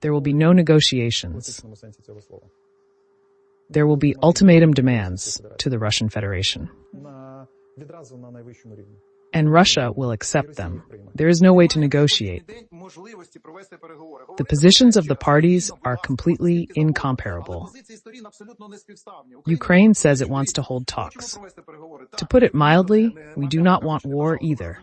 There will be no negotiations. There will be ultimatum demands to the Russian Federation. And Russia will accept them. There is no way to negotiate. The positions of the parties are completely incomparable. Ukraine says it wants to hold talks. To put it mildly, we do not want war either.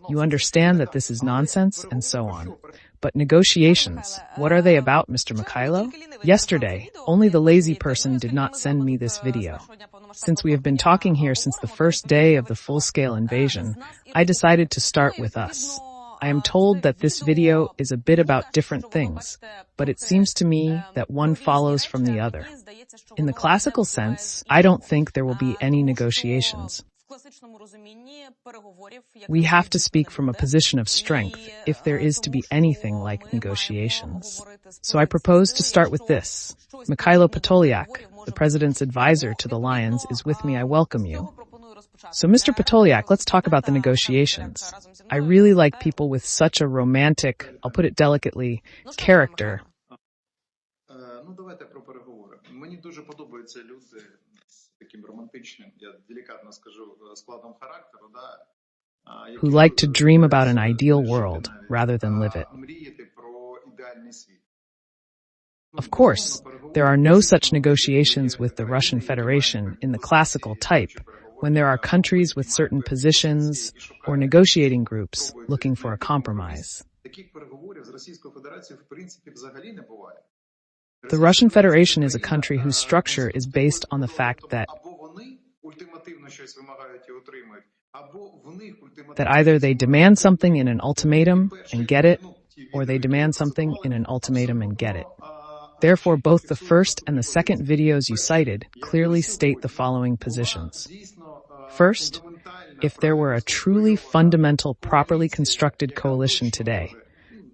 You understand that this is nonsense, and so on. But negotiations, what are they about, Mr. Mykhailo? Yesterday, only the lazy person did not send me this video. Since we have been talking here since the first day of the full-scale invasion, I decided to start with us. I am told that this video is a bit about different things, but it seems to me that one follows from the other. In the classical sense, I don't think there will be any negotiations. We have to speak from a position of strength if there is to be anything like negotiations. So I propose to start with this. Mykhailo Podolyak, the president's advisor to the Lions, is with me. I welcome you. So Mr. Podolyak, let's talk about the negotiations. I really like people with such a romantic, I'll put it delicately, character. Who like to dream about an ideal world rather than live it. Of course, there are no such negotiations with the Russian Federation in the classical type, when there are countries with certain positions or negotiating groups looking for a compromise. The Russian Federation is a country whose structure is based on the fact that either they demand something in an ultimatum and get it, or they demand something in an ultimatum and get it. Therefore, both the first and the second videos you cited clearly state the following positions. First, if there were a truly fundamental, properly constructed coalition today,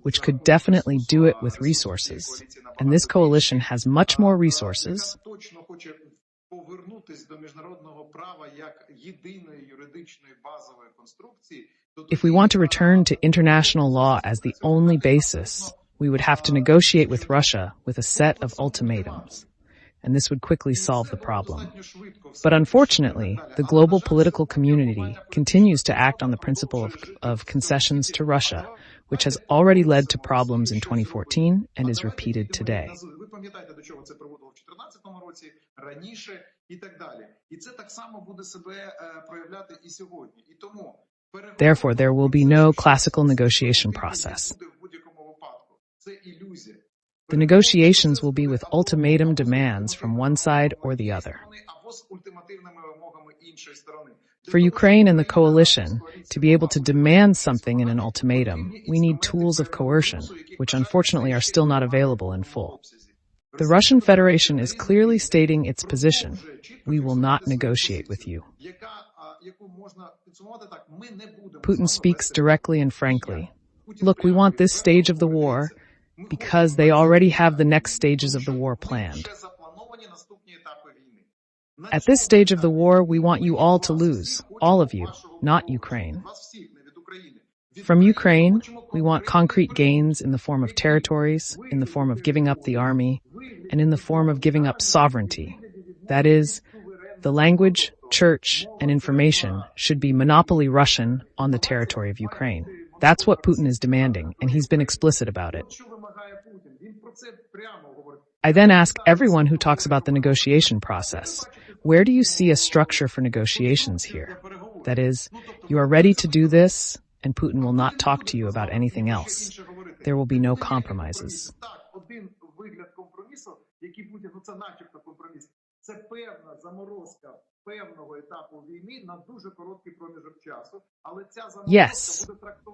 which could definitely do it with resources, and this coalition has much more resources, if we want to return to international law as the only basis, we would have to negotiate with Russia with a set of ultimatums, and this would quickly solve the problem. But unfortunately, the global political community continues to act on the principle of concessions to Russia, which has already led to problems in 2014 and is repeated today. Therefore, there will be no classical negotiation process. The negotiations will be with ultimatum demands from one side or the other. For Ukraine and the coalition to be able to demand something in an ultimatum, we need tools of coercion, which unfortunately are still not available in full. The Russian Federation is clearly stating its position. We will not negotiate with you. Putin speaks directly and frankly. Look, we want this stage of the war because they already have the next stages of the war planned. At this stage of the war, we want you all to lose, all of you, not Ukraine. From Ukraine, we want concrete gains in the form of territories, in the form of giving up the army, and in the form of giving up sovereignty. That is, the language, church, and information should be monopoly Russian on the territory of Ukraine. That's what Putin is demanding, and he's been explicit about it. I then ask everyone who talks about the negotiation process, where do you see a structure for negotiations here? That is, you are ready to do this, and Putin will not talk to you about anything else. There will be no compromises. Yes,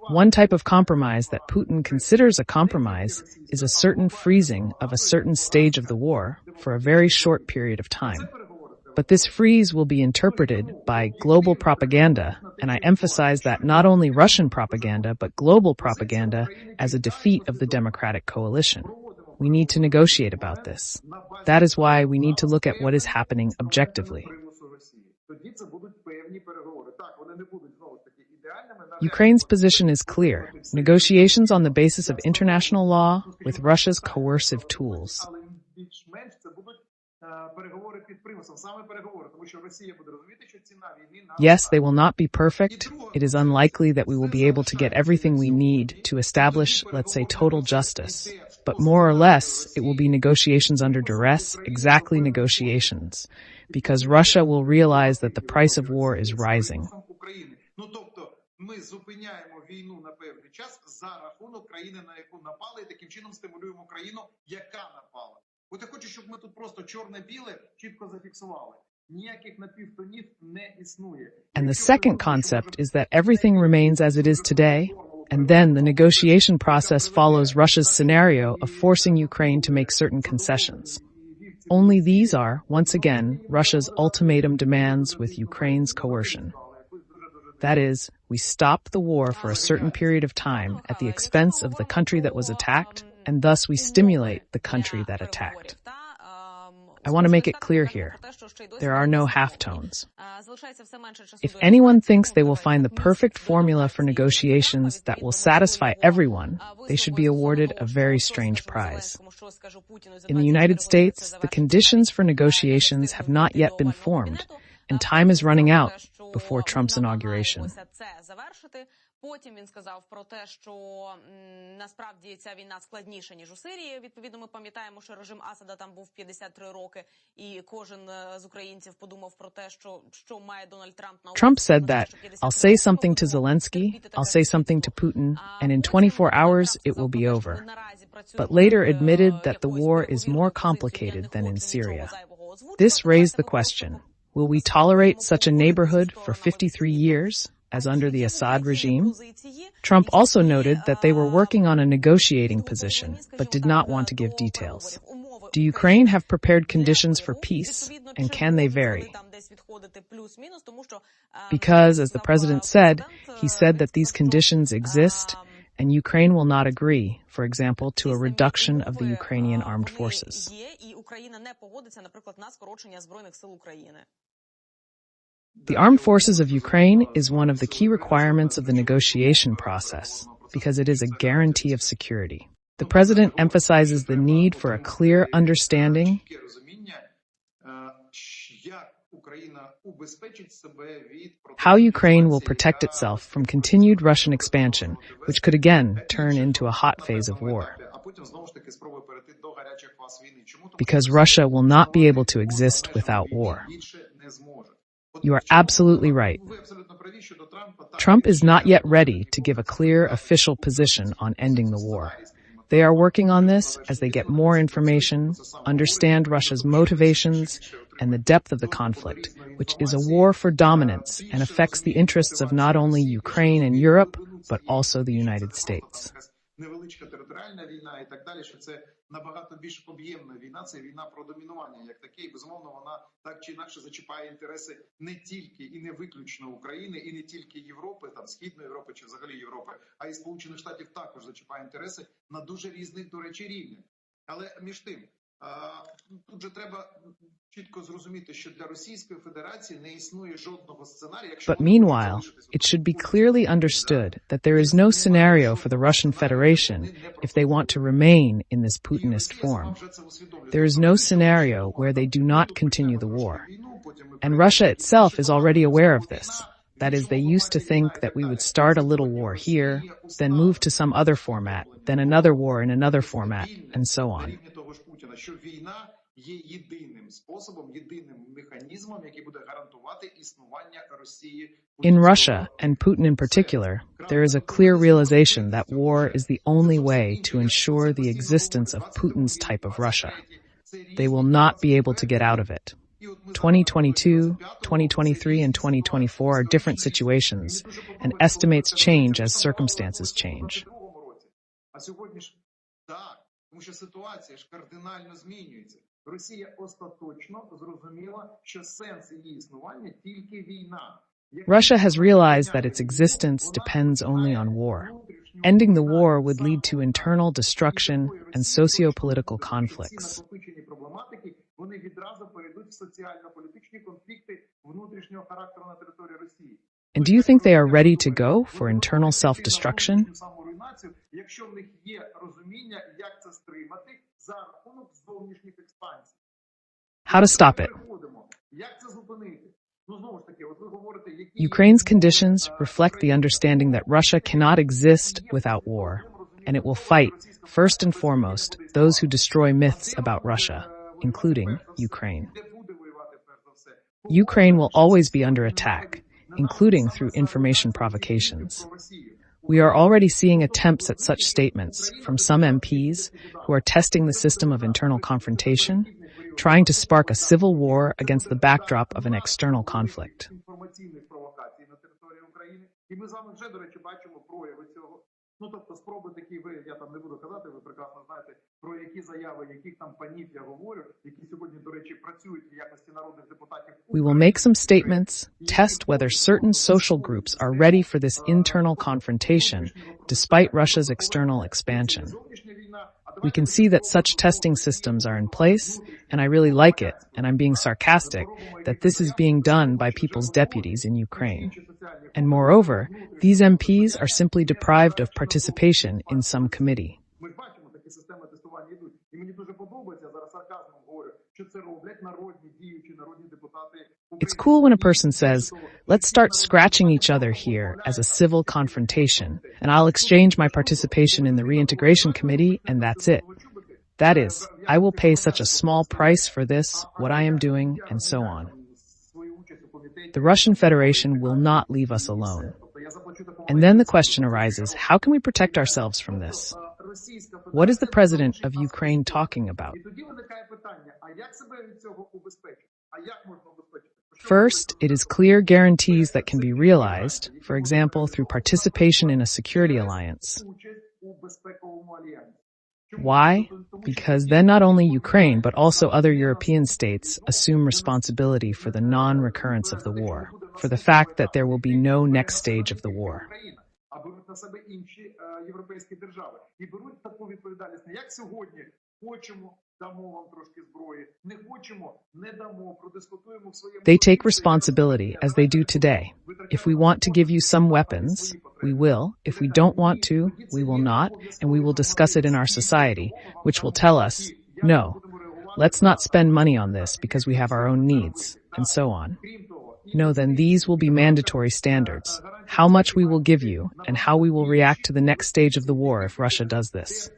one type of compromise that Putin considers a compromise is a certain freezing of a certain stage of the war for a very short period of time. But this freeze will be interpreted by global propaganda, and I emphasize that not only Russian propaganda, but global propaganda as a defeat of the democratic coalition. We need to negotiate about this. That is why we need to look at what is happening objectively. Ukraine's position is clear: negotiations on the basis of international law with Russia's coercive tools. Yes, they will not be perfect. It is unlikely that we will be able to get everything we need to establish, let's say, total justice. But more or less, it will be negotiations under duress, exactly negotiations, because Russia will realize that the price of war is rising. Ми зупиняємо війну на певний час за рахунок країни, на яку напали, і таким чином стимулюємо країну, яка напала. От я хочу, щоб ми тут просто чорне-біле чітко зафіксували. Ніяких напівтонів не існує. And the second concept is that everything remains as it is today, and then the negotiation process follows Russia's scenario of forcing Ukraine to make certain concessions. Only these are, once again, Russia's ultimatum demands with Ukraine's coercion. That is, we stop the war for a certain period of time at the expense of the country that was attacked, and thus we stimulate the country that attacked. I want to make it clear here. There are no halftones. If anyone thinks they will find the perfect formula for negotiations that will satisfy everyone, they should be awarded a very strange prize. In the United States, the conditions for negotiations have not yet been formed, and time is running out before Trump's inauguration. Потім він сказав про те, що насправді ця війна складніша, ніж у Сирії. Відповідно, ми пам'ятаємо, що режим Асада там був 53 роки, і кожен з українців подумав про те, що має Дональд Трамп на увазі. Trump said that, I'll say something to Zelensky, I'll say something to Putin, and in 24 hours it will be over. But later admitted that the war is more complicated than in Syria. This raised the question, will we tolerate such a neighborhood for 53 years? As under the Assad regime? Trump also noted that they were working on a negotiating position, but did not want to give details. Do Ukraine have prepared conditions for peace, and can they vary? Because, as the president said, he said that these conditions exist, and Ukraine will not agree, for example, to a reduction of the Ukrainian armed forces. The armed forces of Ukraine is one of the key requirements of the negotiation process because it is a guarantee of security. The president emphasizes the need for a clear understanding how Ukraine will protect itself from continued Russian expansion, which could again turn into a hot phase of war. Because Russia will not be able to exist without war. You are absolutely right. Trump is not yet ready to give a clear official position on ending the war. They are working on this as they get more information, understand Russia's motivations, and the depth of the conflict, which is a war for dominance and affects the interests of not only Ukraine and Europe, but also the United States. Невеличка територіальна війна і так далі, що це набагато більш об'ємна війна, це війна про домінування як таке, і безумовно вона так чи інакше зачіпає інтереси не тільки і не виключно України, і не тільки Європи, там Східної Європи чи взагалі Європи, а й Сполучених Штатів також зачіпає інтереси на дуже різних, до речі, рівнях. Але між тим, тут же треба чітко зрозуміти, що для Російської Федерації не існує жодного сценарію. But meanwhile, it should be clearly understood that there is no scenario for the Russian Federation if they want to remain in this Putinist form. There is no scenario where they do not continue the war. And Russia itself is already aware of this. That is, they used to think that we would start a little war here, then move to some other format, then another war in another format, and so on. Є єдиним способом, єдиним механізмом, який буде гарантувати існування Росії. In Russia, and Putin in particular, there is a clear realization that war is the only way to ensure the existence of Putin's type of Russia. They will not be able to get out of it. 2022, 2023, and 2024 are different situations, and estimates change as circumstances change. Тому що ситуація ж кардинально змінюється. Росія остаточно зрозуміла, що сенс її існування тільки війна. Russia has realized that its existence depends only on war. Ending the war would lead to internal destruction and socio-political conflicts. Вони відразу перейдуть в соціально-політичні конфлікти внутрішнього характеру на території Росії. And do you think they are ready to go for internal self-destruction? Саморуйнацію, якщо в них є розуміння, як це стримати за рахунок зовнішніх експансій. How to stop it? Як це зупинити? Знову ж таки, от ви говорите, Ukraine's conditions reflect the understanding that Russia cannot exist without war, and it will fight, first and foremost, those who destroy myths about Russia, including Ukraine. Ukraine will always be under attack, including through information provocations. We are already seeing attempts at such statements from some MPs who are testing the system of internal confrontation, trying to spark a civil war against the backdrop of an external conflict. Тобто спроби такі я там не буду казати, ви прекрасно знаєте, про які заяви, яких там панів я говорю, які сьогодні, до речі, працюють в якості народних депутатів. We will make some statements, test whether certain social groups are ready for this internal confrontation, despite Russia's external expansion. We can see that such testing systems are in place, and I really like it, and I'm being sarcastic, that this is being done by people's deputies in Ukraine. And moreover, these MPs are simply deprived of participation in some committee. It's cool when a person says, let's start scratching each other here as a civil confrontation, and I'll exchange my participation in the reintegration committee, and that's it. That is, I will pay such a small price for this, what I am doing, and so on. The Russian Federation will not leave us alone. And then the question arises, how can we protect ourselves from this? What is the president of Ukraine talking about? First, it is clear guarantees that can be realized, for example, through participation in a security alliance. Why? Because then not only Ukraine, but also other European states assume responsibility for the non-recurrence of the war, for the fact that there will be no next stage of the war. They take responsibility, as they do today. If we want to give you some weapons, we will. If we don't want to, we will not, and we will discuss it in our society, which will tell us, no, let's not spend money on this because we have our own needs, and so on. No, then these will be mandatory standards, how much we will give you, and how we will react to the next stage of the war if Russia does this.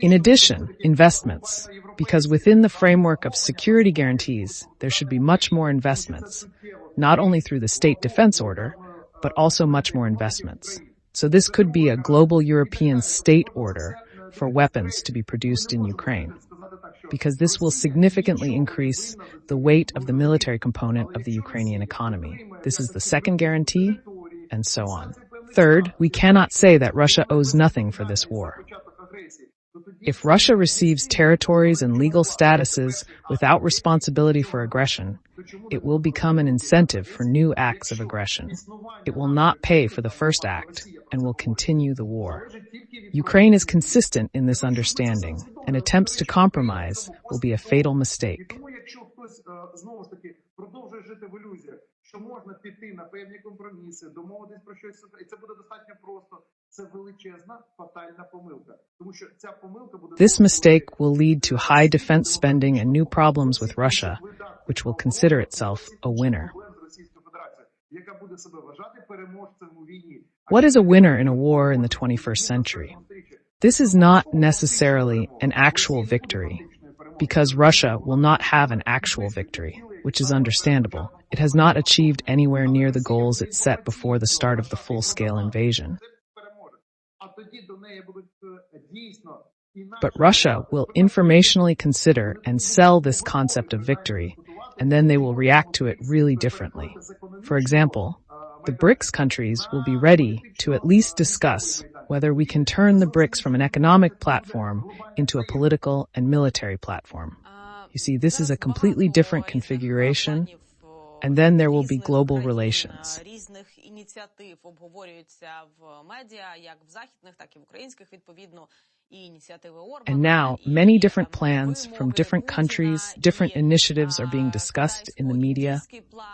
In addition, investments, because within the framework of security guarantees, there should be much more investments, not only through the state defense order, but also much more investments. So this could be a global European state order for weapons to be produced in Ukraine, because this will significantly increase the weight of the military component of the Ukrainian economy. This is the second guarantee, and so on. Third, we cannot say that Russia owes nothing for this war. If Russia receives territories and legal statuses without responsibility for aggression, it will become an incentive for new acts of aggression. It will not pay for the first act and will continue the war. Ukraine is consistent in this understanding, and attempts to compromise will be a fatal mistake. Що можна піти на певні компроміси, домовитись про щось, і це буде достатньо просто. Це величезна фатальна помилка, тому що ця помилка буде. This mistake will lead to high defense spending and new problems with Russia, which will consider itself a winner. What is a winner in a war in the 21st century? This is not necessarily an actual victory, because Russia will not have an actual victory, which is understandable. It has not achieved anywhere near the goals it set before the start of the full-scale invasion. But Russia will informationally consider and sell this concept of victory, and then they will react to it really differently. For example, the BRICS countries will be ready to at least discuss whether we can turn the BRICS from an economic platform into a political and military platform. You see, this is a completely different configuration, and then there will be global relations. Різних ініціатив обговорюються в медіа, як в західних, так і в українських, відповідно, і ініціативи Орбана. And now, many different plans from different countries, different initiatives are being discussed in the media,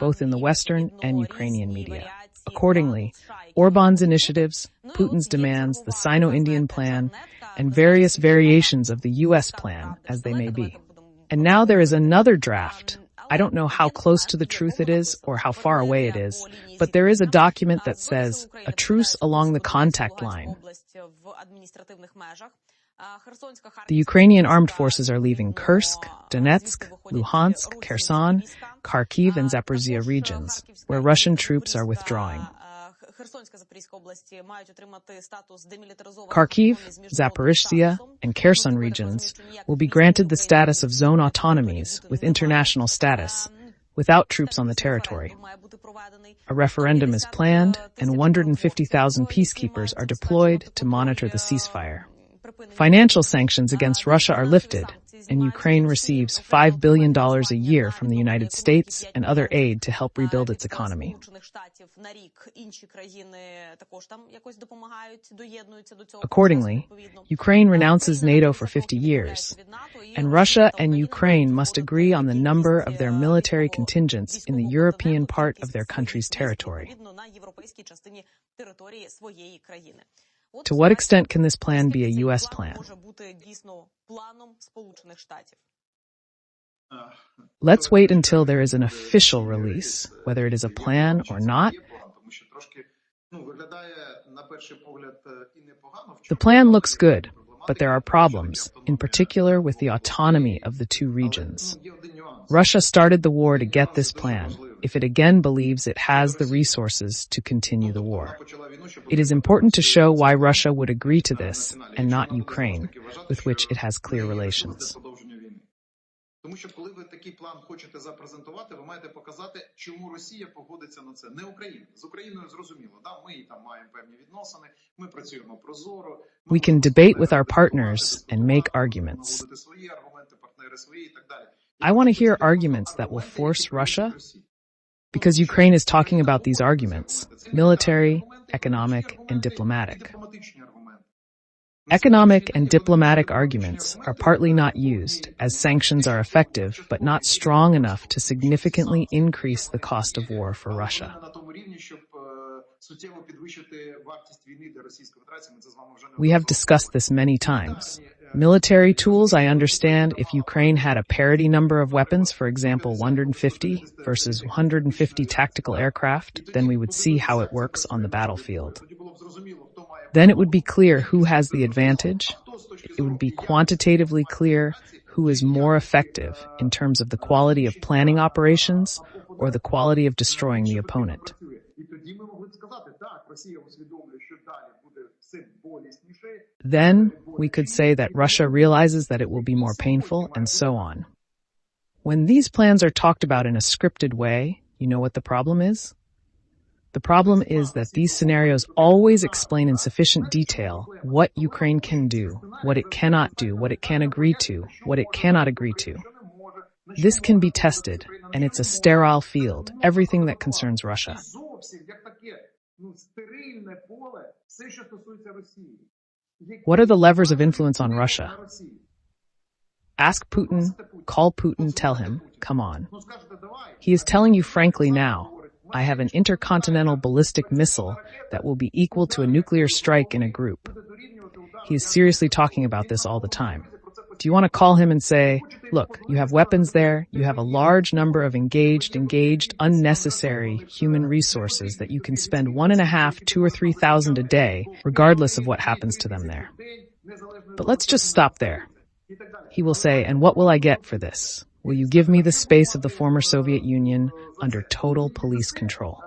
both in the Western and Ukrainian media. Accordingly, Orban's initiatives, Putin's demands, the Sino-Indian plan, and various variations of the U.S. plan, as they may be. And now there is another draft. I don't know how close to the truth it is or how far away it is, but there is a document that says a truce along the contact line. The Ukrainian armed forces are leaving Kursk, Donetsk, Luhansk, Kherson, Kharkiv, and Zaporizhia regions, where Russian troops are withdrawing. Kharkiv, Zaporizhia, and Kherson regions will be granted the status of zone autonomies with international status, without troops on the territory. A referendum is planned, and 150,000 peacekeepers are deployed to monitor the ceasefire. Financial sanctions against Russia are lifted, and Ukraine receives $5 billion a year from the United States and other aid to help rebuild its economy. Accordingly, Ukraine renounces NATO for 50 years, and Russia and Ukraine must agree on the number of their military contingents in the European part of their country's territory. To what extent can this plan be a U.S. plan? Let's wait until there is an official release, whether it is a plan or not. The plan looks good, but there are problems, in particular with the autonomy of the two regions. Russia started the war to get this plan, if it again believes it has the resources to continue the war. It is important to show why Russia would agree to this, and not Ukraine, with which it has clear relations. Тому що коли ви такий план хочете запрезентувати, ви маєте показати, чому Росія погодиться на це. Не Україна. З Україною зрозуміло, да, ми там маємо певні відносини, ми працюємо прозоро. We can debate with our partners and make arguments. Свої аргументи, партнери свої і так далі. I want to hear arguments that will force Russia, because Ukraine is talking about these arguments, military, economic, and diplomatic. Economic and diplomatic arguments are partly not used, as sanctions are effective but not strong enough to significantly increase the cost of war for Russia. We have discussed this many times. Military tools, I understand, if Ukraine had a parity number of weapons, for example 150 versus 150 tactical aircraft, then we would see how it works on the battlefield. Then it would be clear who has the advantage. It would be quantitatively clear who is more effective in terms of the quality of planning operations or the quality of destroying the opponent. Then we could say that Russia realizes that it will be more painful, and so on. When these plans are talked about in a scripted way, you know what the problem is? The problem is that these scenarios always explain in sufficient detail what Ukraine can do, what it cannot do, what it can agree to, what it cannot agree to. This can be tested, and it's a sterile field, everything that concerns Russia. What are the levers of influence on Russia? Ask Putin, call Putin, tell him, come on. He is telling you frankly now, I have an intercontinental ballistic missile that will be equal to a nuclear strike in a group. He is seriously talking about this all the time. Do you want to call him and say, look, you have weapons there, you have a large number of engaged, unnecessary human resources that you can spend 1.5, 2 or 3,000 a day, regardless of what happens to them there. But let's just stop there. He will say, and what will I get for this? Will you give me the space of the former Soviet Union under total police control?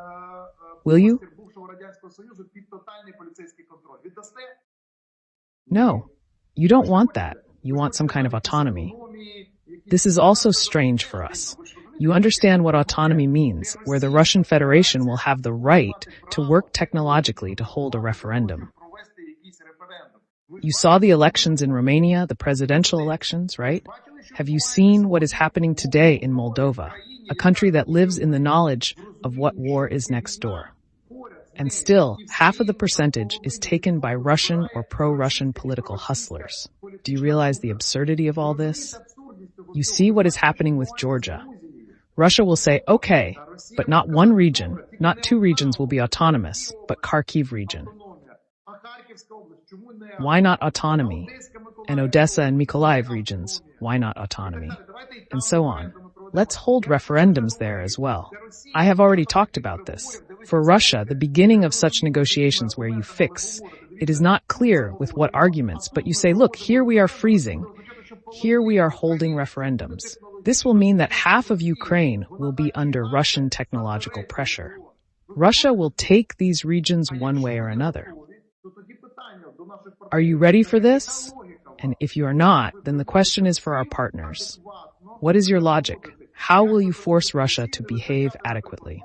Will you? No, you don't want that. You want some kind of autonomy. This is also strange for us. You understand what autonomy means, where the Russian Federation will have the right to work technologically to hold a referendum. You saw the elections in Romania, the presidential elections, right? Have you seen what is happening today in Moldova, a country that lives in the knowledge of what war is next door? And still, half of the percentage is taken by Russian or pro-Russian political hustlers. Do you realize the absurdity of all this? You see what is happening with Georgia. Russia will say, okay, but not one region, not two regions will be autonomous, but Kharkiv region. Why not autonomy? And Odessa and Mykolaiv regions, why not autonomy? And so on. Let's hold referendums there as well. I have already talked about this. For Russia, the beginning of such negotiations where you fix, it is not clear with what arguments, but you say, look, here we are freezing. Here we are holding referendums. This will mean that half of Ukraine will be under Russian technological pressure. Russia will take these regions one way or another. Are you ready for this? And if you are not, then the question is for our partners. What is your logic? How will you force Russia to behave adequately?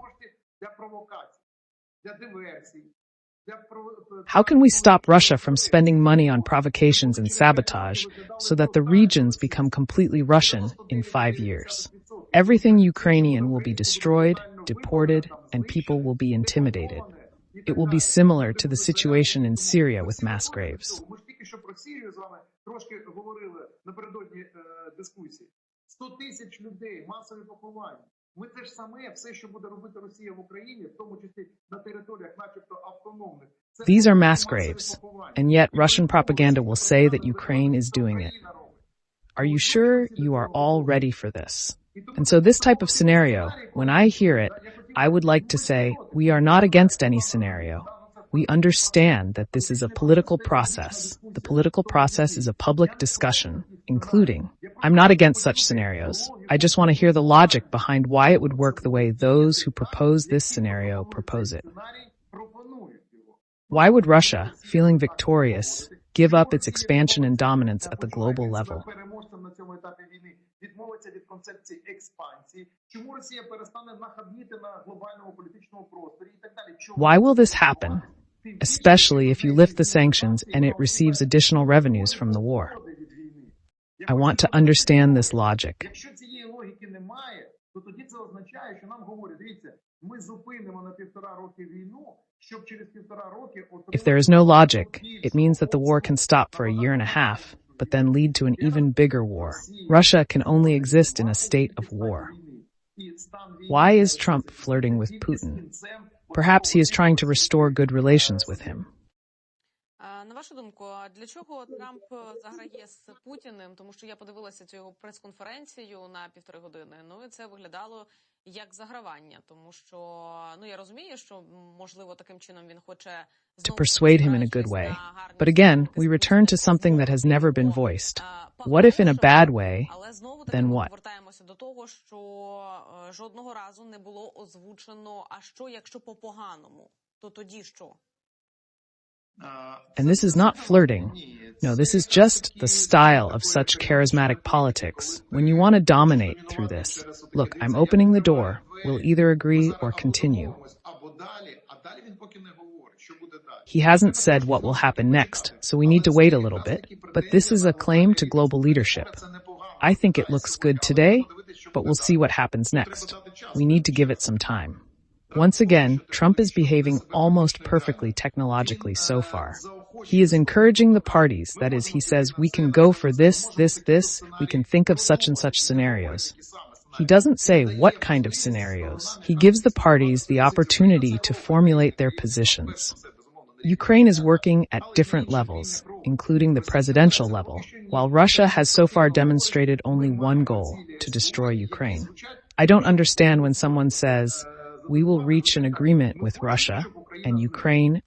How can we stop Russia from spending money on provocations and sabotage so that the regions become completely Russian in 5 years? Everything Ukrainian will be destroyed, deported, and people will be intimidated. It will be similar to the situation in Syria with mass graves. Ми те ж саме, все, що буде робити Росія в Україні, в тому числі на територіях начебто автономних. These are mass graves, and yet Russian propaganda will say that Ukraine is doing it. Are you sure you are all ready for this? And so this type of scenario, when I hear it, I would like to say, we are not against any scenario. We understand that this is a political process. The political process is a public discussion, including. I'm not against such scenarios. I just want to hear the logic behind why it would work the way those who propose this scenario propose it. Why would Russia, feeling victorious, give up its expansion and dominance at the global level? Why will this happen? Especially if you lift the sanctions and it receives additional revenues from the war. I want to understand this logic. If there is no logic, it means that the war can stop for a year and a half, but then lead to an even bigger war. Russia can only exist in a state of war. Why is Trump flirting with Putin? Perhaps he is trying to restore good relations with him. На вашу думку, для чого Трамп заграє з Путіним? Тому що я подивилася цю його прес-конференцію на 1,5 години. Ну, і це виглядало як загравання, тому що, я розумію, що, можливо, таким чином він хоче to persuade him in a good way. But again, we return to something that has never been voiced. What if in a bad way, then what? Повертаємося до того, що жодного разу не було озвучено, а що, якщо по-поганому, то тоді що? And this is not flirting. No, this is just the style of such charismatic politics. When you want to dominate through this, look, I'm opening the door. We'll either agree or continue. He hasn't said what will happen next, so we need to wait a little bit. But this is a claim to global leadership. I think it looks good today, but we'll see what happens next. We need to give it some time. Once again, Trump is behaving almost perfectly technologically so far. He is encouraging the parties, that is, he says, we can go for this, we can think of such and such scenarios. He doesn't say what kind of scenarios. He gives the parties the opportunity to formulate their positions. Ukraine is working at different levels, including the presidential level, while Russia has so far demonstrated only one goal, to destroy Ukraine. I don't understand when someone says, we will reach an agreement with Russia, and Ukraine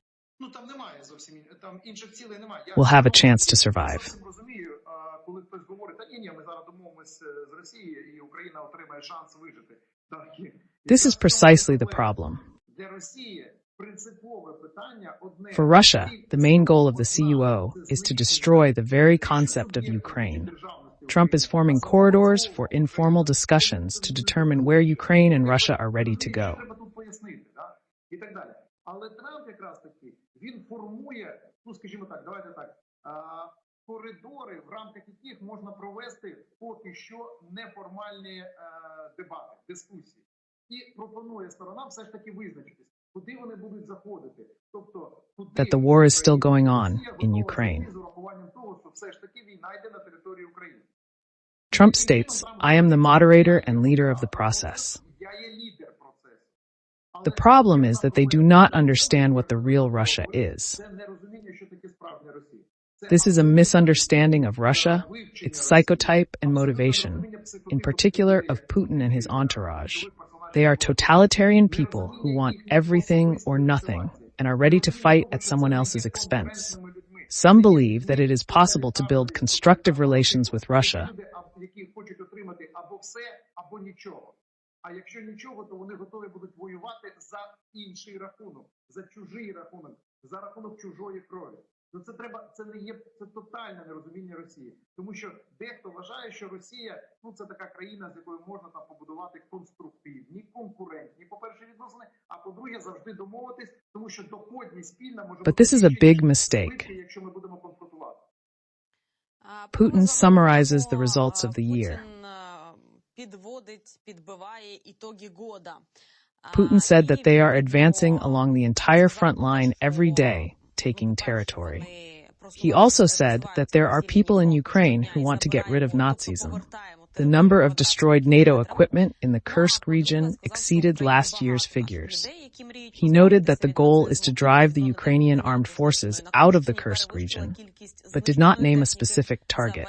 will have a chance to survive. This is precisely the problem. For Russia, the main goal of the CUO is to destroy the very concept of Ukraine. Trump is forming corridors for informal discussions to determine where Ukraine and Russia are ready to go. Але Трамп якраз таки, він формує, скажімо так, давайте так, коридори, в рамках яких можна провести поки що неформальні дебати, дискусії. І пропонує сторонам все ж таки визначитись, куди вони будуть заходити. Тобто, That the war is still going on in Ukraine. з урахуванням того, що все ж таки війна йде на території України. Trump states, I am the moderator and leader of the process. Я є лідер процесу. The problem is that they do not understand what the real Russia is. Це нерозуміння, що таке справжня Росія. This is a misunderstanding of Russia, its psychotype and motivation, in particular of Putin and his entourage. They are totalitarian people who want everything or nothing and are ready to fight at someone else's expense. Some believe that it is possible to build constructive relations with Russia. Які хочуть отримати або все, або нічого. А якщо нічого, то вони готові будуть воювати за інший рахунок, за чужий рахунок, за рахунок чужої крові. Ну це не є, це тотальне нерозуміння Росії. Тому що дехто вважає, що Росія, це така країна, з якою можна там побудувати конструктивні, конкурентні, по-перше, відносини, а по-друге, завжди домовитись, тому що доходність спільна може бути... But this is a big mistake. Якщо ми будемо конфронтувати. Putin summarizes the results of the year. Putin said that they are advancing along the entire front line every day, taking territory. He also said that there are people in Ukraine who want to get rid of Nazism. The number of destroyed NATO equipment in the Kursk region exceeded last year's figures. He noted that the goal is to drive the Ukrainian armed forces out of the Kursk region, but did not name a specific target.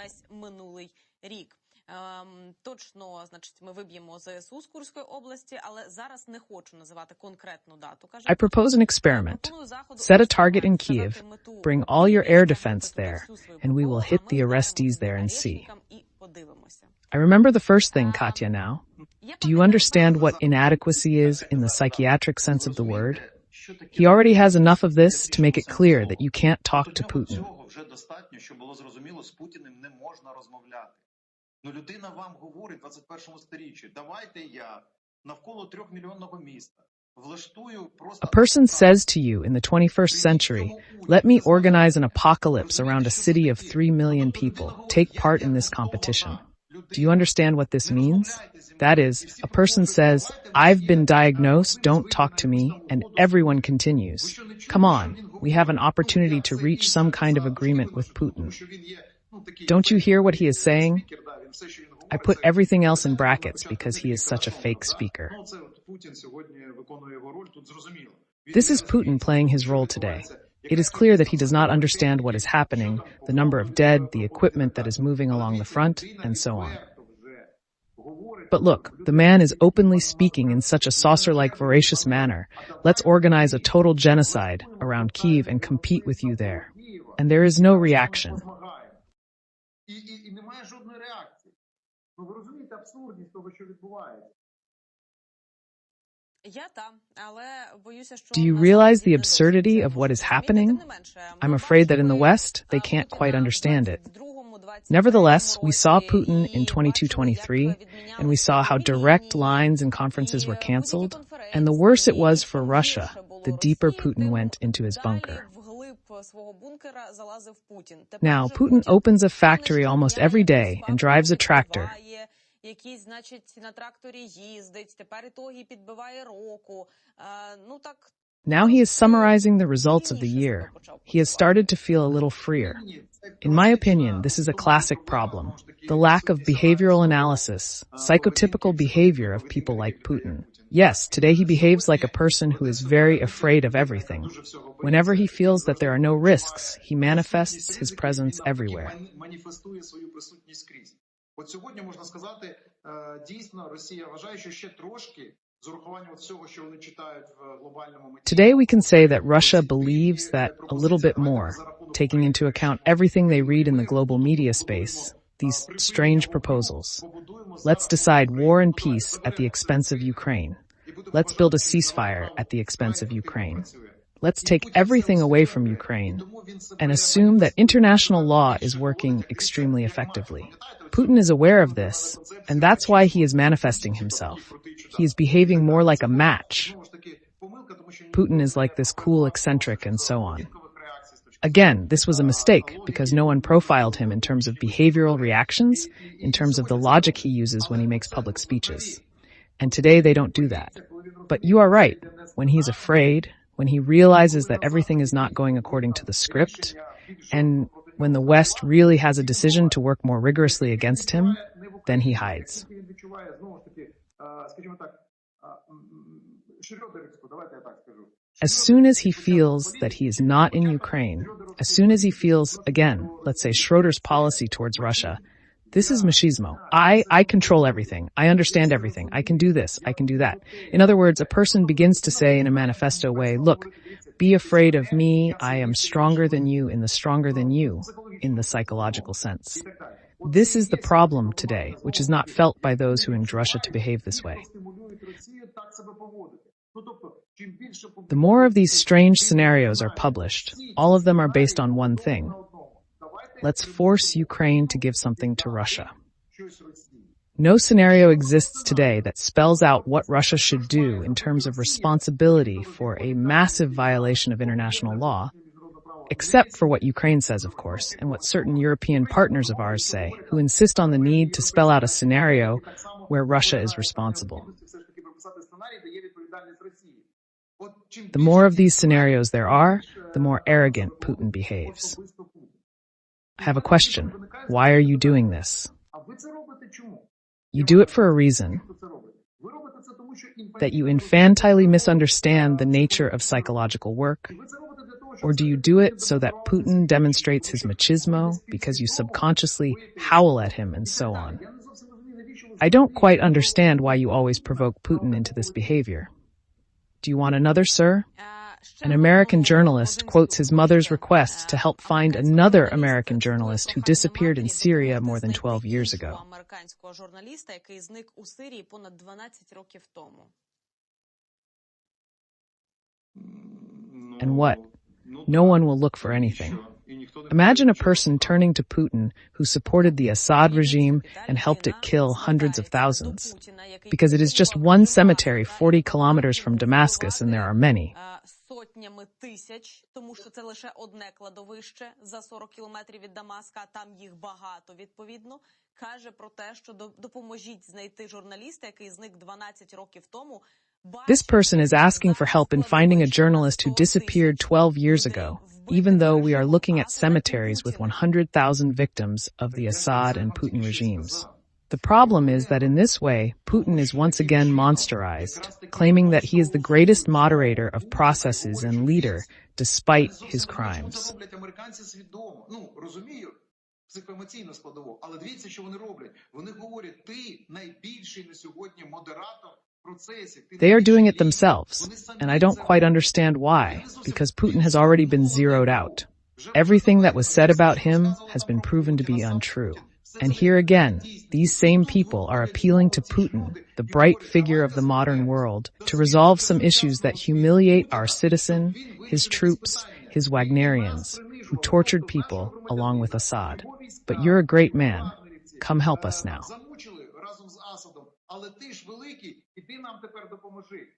Точно, значить, ми виб'ємо ЗСУ з Курської області, але зараз не хочу називати конкретну дату. I propose an experiment. Set a target in Kyiv, bring all your air defense there, and we will hit the arrestees there and see. I remember the first thing, Katya, now. Do you understand what inadequacy is in the psychiatric sense of the word? He already has enough of this to make it clear that you can't talk to Putin. Людина вам говорить в 21 сторіччі, давайте я навколо 3-мільйонного міста влаштую просто... A person says to you in the 21st century, let me organize an apocalypse around a city of 3 million people. Take part in this competition. Do you understand what this means? That is, a person says, I've been diagnosed, don't talk to me, and everyone continues. Come on, we have an opportunity to reach some kind of agreement with Putin. Don't you hear what he is saying? I put everything else in brackets because he is such a fake speaker. This is Putin playing his role today. It is clear that he does not understand what is happening, the number of dead, the equipment that is moving along the front, and so on. But look, the man is openly speaking in such a saucer-like voracious manner. Let's organize a total genocide around Kyiv and compete with you there. And there is no reaction. І немає жодної реакції. Ви розумієте абсурдність того, що відбувається? Do you realize the absurdity of what is happening? I'm afraid that in the West, they can't quite understand it. Nevertheless, we saw Putin in 22-23, and we saw how direct lines and conferences were canceled, and the worse it was for Russia, the deeper Putin went into his bunker. Now, Putin opens a factory almost every day and drives a tractor. Now he is summarizing the results of the year. He has started to feel a little freer. In my opinion, this is a classic problem. The lack of behavioral analysis, psychotypical behavior of people like Putin. Yes, today he behaves like a person who is very afraid of everything. Whenever he feels that there are no risks, he manifests his presence everywhere. От сьогодні можна сказати, дійсно Росія вважає, що ще трошки з урахуванням всього, що вони читають в глобальному меті. Today we can say that Russia believes that a little bit more, taking into account everything they read in the global media space, these strange proposals. Let's decide war and peace at the expense of Ukraine. Let's build a ceasefire at the expense of Ukraine. Let's take everything away from Ukraine and assume that international law is working extremely effectively. Putin is aware of this, and that's why he is manifesting himself. He is behaving more like a match. Putin is like this cool eccentric and so on. Again, this was a mistake because no one profiled him in terms of behavioral reactions, in terms of the logic he uses when he makes public speeches. And today they don't do that. But you are right. When he's afraid, when he realizes that everything is not going according to the script, and when the West really has a decision to work more rigorously against him, then he hides. As soon as he feels that he is not in Ukraine, as soon as he feels, again, let's say Schroeders' policy towards Russia, this is machismo. I control everything. I understand everything. I can do this. I can do that. In other words, a person begins to say in a manifesto way, look, be afraid of me. I am stronger than you in the stronger than you in the psychological sense. This is the problem today, which is not felt by those who urge Russia to behave this way. The more of these strange scenarios are published, all of them are based on one thing. Let's force Ukraine to give something to Russia. No scenario exists today that spells out what Russia should do in terms of responsibility for a massive violation of international law, except for what Ukraine says, of course, and what certain European partners of ours say, who insist on the need to spell out a scenario where Russia is responsible. The more of these scenarios there are, the more arrogant Putin behaves. I have a question. Why are you doing this? You do it for a reason, that you infantilely misunderstand the nature of psychological work, or do you do it so that Putin demonstrates his machismo because you subconsciously howl at him and so on? I don't quite understand why you always provoke Putin into this behavior. Do you want another, sir? An American journalist quotes his mother's request to help find another American journalist who disappeared in Syria more than 12 years ago. And what? No one will look for anything. Imagine a person turning to Putin who supported the Assad regime and helped it kill hundreds of thousands. Because it is just one cemetery 40 kilometers from Damascus and there are many. Сотнями тисяч, тому що це лише одне кладовище за 40 кілометрів від Дамаска, а там їх багато, відповідно, каже про те, що допоможіть знайти журналіста, який зник 12 років тому. This person is asking for help in finding a journalist who disappeared 12 years ago, even though we are looking at cemeteries with 100,000 victims of the Assad and Putin regimes. The problem is that in this way, Putin is once again monsterized, claiming that he is the greatest moderator of processes and leader, despite his crimes. They are doing it themselves, and I don't quite understand why, because Putin has already been zeroed out. Everything that was said about him has been proven to be untrue. And here again, these same people are appealing to Putin, the bright figure of the modern world, to resolve some issues that humiliate our citizen, his troops, his Wagnerians, who tortured people along with Assad. But you're a great man. Come help us now.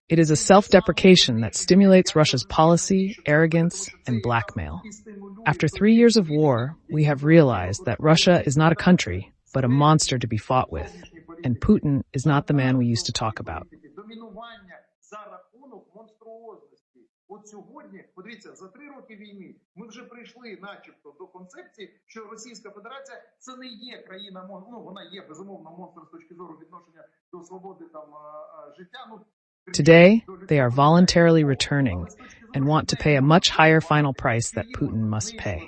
It is a self-deprecation that stimulates Russia's policy, arrogance, and blackmail. After 3 years of war, we have realized that Russia is not a country, but a monster to be fought with. And Putin is not the man we used to talk about. От сьогодні, подивіться, за 3 роки війни ми вже прийшли начебто до концепції, що Російська Федерація це не є країна, ну вона є безумовно монстр з точки зору відношення до свободи там життя. Today, they are voluntarily returning and want to pay a much higher final price that Putin must pay.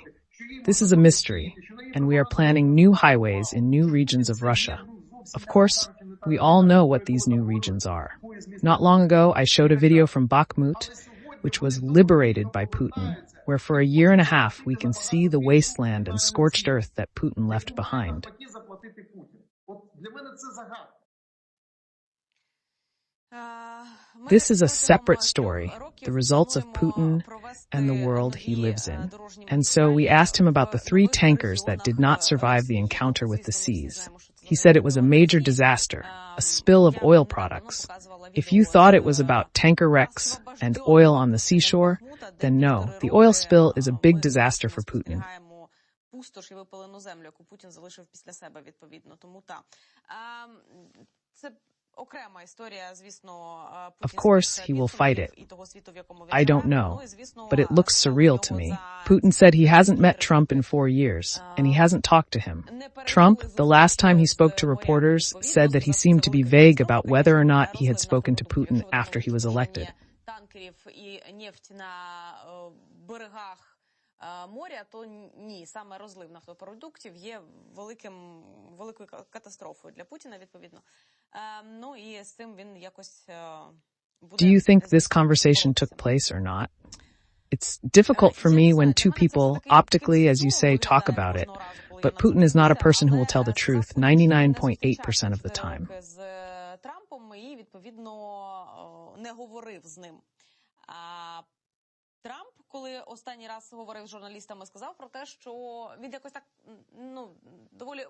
This is a mystery, and we are planning new highways in new regions of Russia. Of course, we all know what these new regions are. Not long ago, I showed a video from Bakhmut, which was liberated by Putin, where for a year and a half we can see the wasteland and scorched earth that Putin left behind. This is a separate story, the results of Putin and the world he lives in. And so we asked him about the 3 tankers that did not survive the encounter with the seas. He said it was a major disaster, a spill of oil products. If you thought it was about tanker wrecks and oil on the seashore, then no, the oil spill is a big disaster for Putin. Пустош і випалену землю, яку Путін залишив після себе, відповідно. Тому так. Це окрема історія, звісно. Of course, he will fight it. I don't know, but it looks surreal to me. Putin said he hasn't met Trump in 4 years, and he hasn't talked to him. Trump, the last time he spoke to reporters, said that he seemed to be vague about whether or not he had spoken to Putin after he was elected. Моря, то ні, саме розлив нафтопродуктів є великою катастрофою для Путіна, відповідно. Ну і з цим він якось буде... Do you think this conversation took place or not? It's difficult for me when two people, optically, as you say, talk about it, but Putin is not a person who will tell the truth 99.8% of the time. З Трампом і, відповідно, не говорив з ним. Трамп, коли останній раз говорив з журналістами, сказав про те, що він якось так, доволі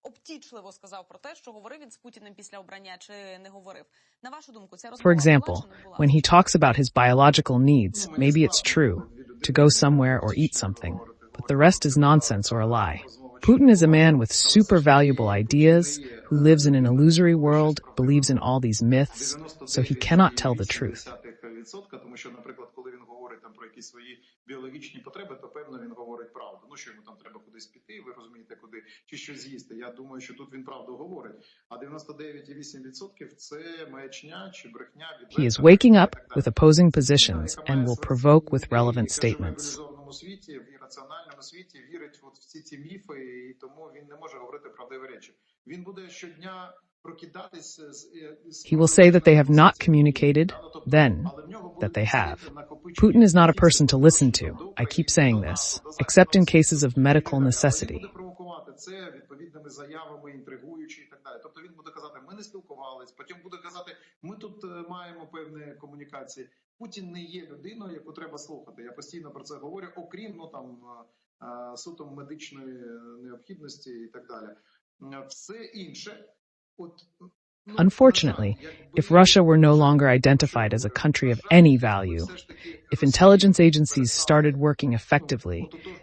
обтічливо сказав про те, що говорив він з Путіним після обрання, чи не говорив. На вашу думку, це розмова? For example, when he talks about his biological needs, maybe it's true, to go somewhere or eat something, but the rest is nonsense or a lie. Putin is a man with super valuable ideas, who lives in an illusory world, believes in all these myths, so he cannot tell the truth. Тому що, наприклад, коли він говорить там про якісь свої біологічні потреби, то певно він говорить правду. Ну, що йому там треба кудись піти, ви розумієте, куди, чи щось з'їсти. Я думаю, що тут він правду говорить. А 99,8% це маячня чи брехня. He is waking up with opposing positions and will provoke with relevant statements. В світі, в ірраціональному світі вірить в всі ці міфи, і тому він не може говорити правдиві речі. Він буде щодня прокидатись He will say that they have not communicated, then that they have. Putin is not a person to listen to. I keep saying this, except in cases of medical necessity. Це відповідними заявами, інтригуючи і так далі. Тобто він буде казати, ми не спілкувались, потім буде казати, ми тут маємо певні комунікації. Путін не є людиною, яку треба слухати. Я постійно про це говорю, окрім суто медичної необхідності і так далі. Все інше. Unfortunately, if Russia were no longer identified as a country of any value, if intelligence agencies started working effectively,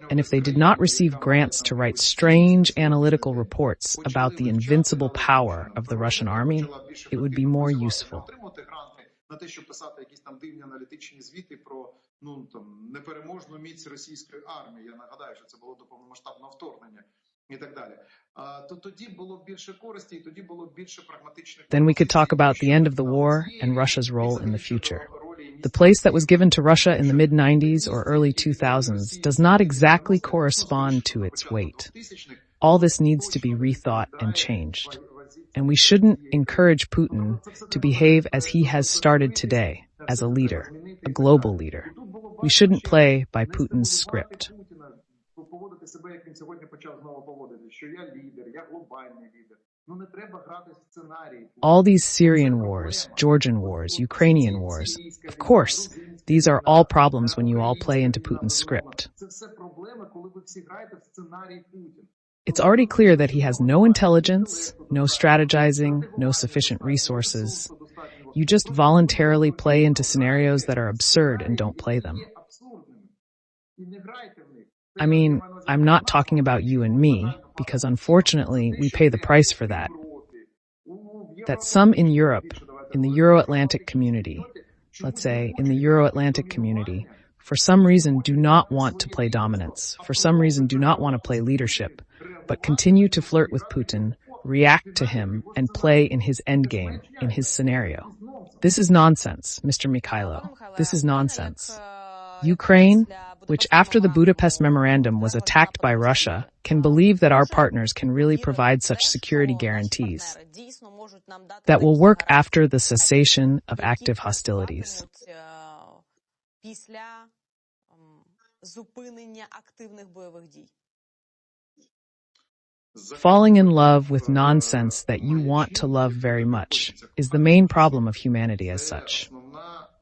and if they did not receive grants to write strange analytical reports about the invincible power of the Russian army, it would be more useful. На те, щоб писати якісь там дивні аналітичні звіти про непереможну міць російської армії. Я нагадаю, що це було до повномасштабного вторгнення і так далі. То тоді було більше користі, і тоді було більше прагматичних. Then we could talk about the end of the war and Russia's role in the future. The place that was given to Russia in the mid-90s or early 2000s does not exactly correspond to its weight. All this needs to be rethought and changed. And we shouldn't encourage Putin to behave as he has started today, as a leader, a global leader. We shouldn't play by Putin's script. All these Syrian wars, Georgian wars, Ukrainian wars, of course, these are all problems when you all play into Putin's script. It's already clear that he has no intelligence, no strategizing, no sufficient resources. You just voluntarily play into scenarios that are absurd and don't play them. I mean, I'm not talking about you and me, because unfortunately we pay the price for that. That some in Europe, in the Euro-Atlantic community, let's say in the Euro-Atlantic community, for some reason do not want to play dominance, for some reason do not want to play leadership, but continue to flirt with Putin, react to him, and play in his endgame, in his scenario. This is nonsense, Mr. Mykhailo. This is nonsense. Ukraine, which after the Budapest Memorandum was attacked by Russia, can believe that our partners can really provide such security guarantees that will work after the cessation of active hostilities. Falling in love with nonsense that you want to love very much is the main problem of humanity as such.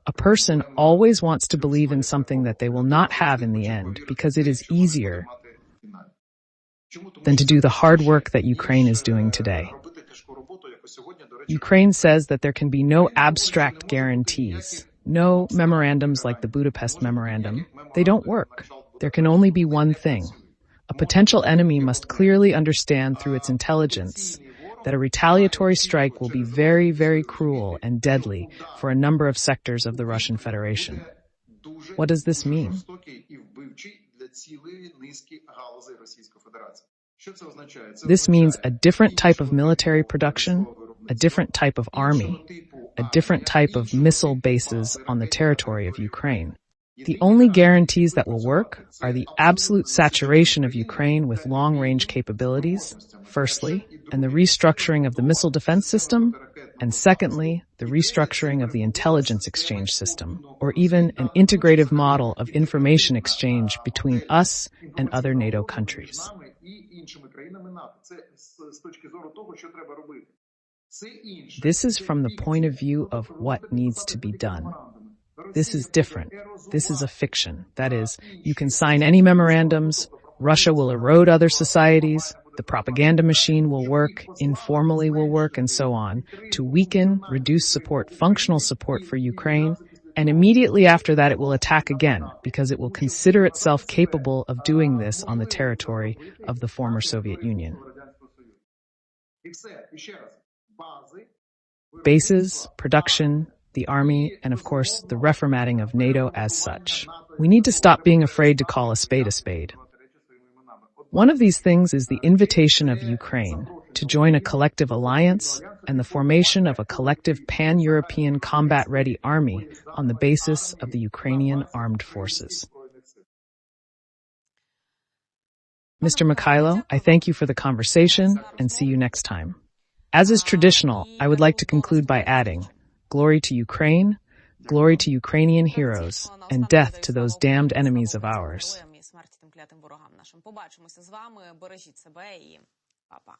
A person always wants to believe in something that they will not have in the end because it is easier. than to do the hard work that Ukraine is doing today. Ukraine says that there can be no abstract guarantees, no memorandums like the Budapest Memorandum. They don't work. There can only be one thing. A potential enemy must clearly understand through its intelligence that a retaliatory strike will be very, very cruel and deadly for a number of sectors of the Russian Federation. What does this mean? This means a different type of military production, a different type of army, a different type of missile bases on the territory of Ukraine. The only guarantees that will work are the absolute saturation of Ukraine with long-range capabilities, firstly, and the restructuring of the missile defense system, and secondly, the restructuring of the intelligence exchange system, or even an integrative model of information exchange between us and other NATO countries. This is from the point of view of what needs to be done. This is different. This is a fiction. That is, you can sign any memorandums, Russia will erode other societies, the propaganda machine will work, informally will work, and so on, to weaken, reduce support, functional support for Ukraine, and immediately after that it will attack again, because it will consider itself capable of doing this on the territory of the former Soviet Union. Bases, production, the army, and of course, the reformatting of NATO as such. We need to stop being afraid to call a spade a spade. One of these things is the invitation of Ukraine to join a collective alliance and the formation of a collective pan-European combat-ready army on the basis of the Ukrainian armed forces. Mr. Mykhailo, I thank you for the conversation and see you next time. As is traditional, I would like to conclude by adding, glory to Ukraine, glory to Ukrainian heroes, and death to those damned enemies of ours. Побачимося з вами. Бережіть себе і па-па.